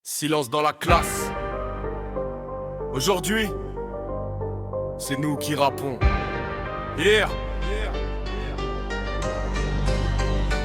Silence dans la classe. Aujourd'hui, c'est nous qui rappons. Yeah.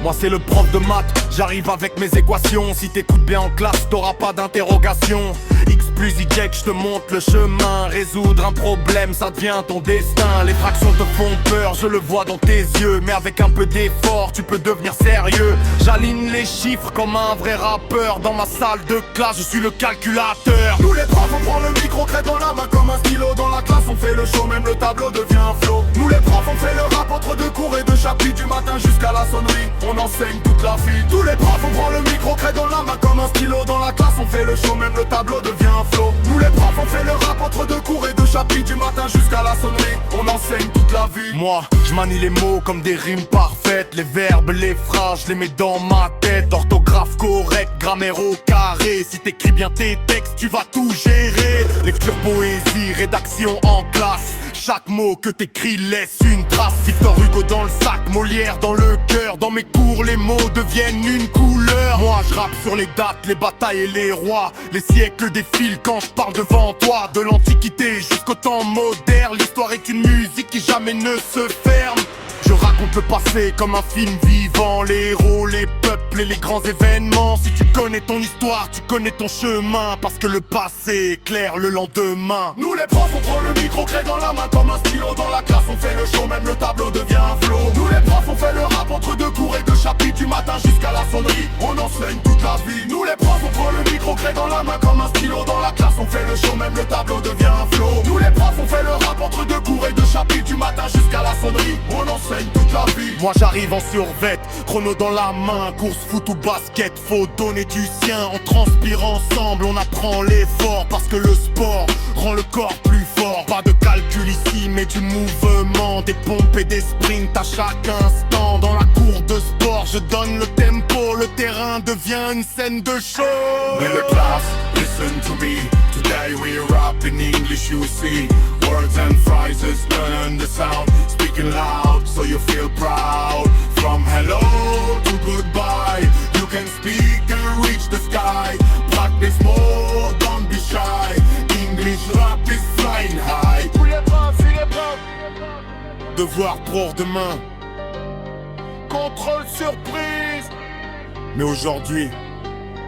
Moi c'est le prof de maths, j'arrive avec mes équations. Si t'écoutes bien en classe, t'auras pas d'interrogation. X plus Y, je te montre le chemin. Résoudre un problème, ça devient ton destin. Les fractions te font peur, je le vois dans tes yeux. Mais avec un peu d'effort, tu peux devenir sérieux. J'aligne les chiffres comme un vrai rappeur. Dans ma salle de classe, je suis le calculateur. Nous les profs, on prend le micro, crée dans la main comme un stylo. Dans la classe, on fait le show, même le tableau devient un flow. Nous les profs, on fait le rap entre deux cours et deux chapitres. Du matin jusqu'à la sonnerie, on enseigne toute la vie. Tous les profs, on prend le micro, crée dans la main comme un stylo. Dans la classe, on fait le show, même le tableau devient un flow. Nous les profs, on fait le rap entre deux cours et deux chapitres. Du matin jusqu'à la sonnerie, on enseigne toute la vie. Moi, je manie les mots comme des rimes parfaites. Les verbes, les phrases, je les mets dans ma tête. Orthographe correcte, grammaire au carré. Si t'écris bien tes textes, tu vas tout gérer. Lecture, poésie, rédaction en classe. Chaque mot que t'écris laisse une trace. Victor Hugo dans le sac, Molière dans le cœur. Dans mes cours, les mots deviennent une couleur. Moi, je rappe sur les dates, les batailles et les rois. Les siècles défilent quand je parle devant toi. De l'antiquité jusqu'au temps moderne. L'histoire est une musique qui jamais ne se ferme. Je raconte le passé comme un film vivant. Les héros, les peuples et les grands événements. Si tu connais ton histoire, tu connais ton chemin. Parce que le passé éclaire le lendemain. Nous les profs, on prend le micro, crée dans la main comme un stylo. Dans la classe, on fait le show, même le tableau devient un flow. Nous les profs, on fait le rap entre deux cours et deux chapitres. Du matin jusqu'à la sonnerie, on enseigne toute la vie. Nous les profs, on prend le micro, crée dans la main comme un stylo. Dans la classe, on fait le show, même le tableau devient un flow. Nous les profs, on fait le rap entre deux cours et deux chapitres. Du matin jusqu'à la sonnerie, on enseigne toute la vie. Moi j'arrive en survêt, chrono dans la main. Course, foot ou basket, faut donner du sien. On transpire ensemble, on apprend l'effort. Parce que le sport rend le corps plus fort. Pas de calcul ici, mais du mouvement. Des pompes et des sprints à chaque instant. Dans la cour de sport, je donne le tempo. Le terrain devient une scène de show. In the class, listen to me. Today we rap in English, you see. Words and phrases, learn the sound. Speaking loud, so you feel proud. From hello to goodbye, you can speak and reach the sky. Practice more, don't be shy. English rap is flying high. Devoir pour demain, Contrôle surprise. mais aujourd'hui,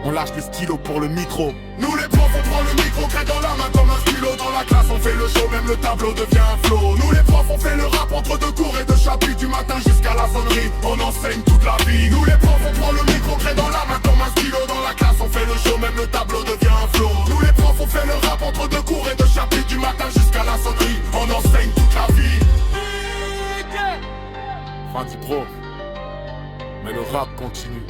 on lâche le stylo pour le micro. Nous les profs, on prend le micro, crée dans la main comme un stylo. Dans la classe, on fait le show, même le tableau devient un flow. Nous les profs, on fait le rap entre deux cours et deux chapitres. Du matin jusqu'à la sonnerie, on enseigne toute la vie. Nous les profs, on prend le micro, crée dans la main comme un stylo. Dans la classe, on fait le show, même le tableau devient un flow. Nous les profs, on fait le rap entre deux cours et deux chapitres. Du matin jusqu'à la sonnerie, on enseigne toute la vie. Fin du prof, mais le rap continue.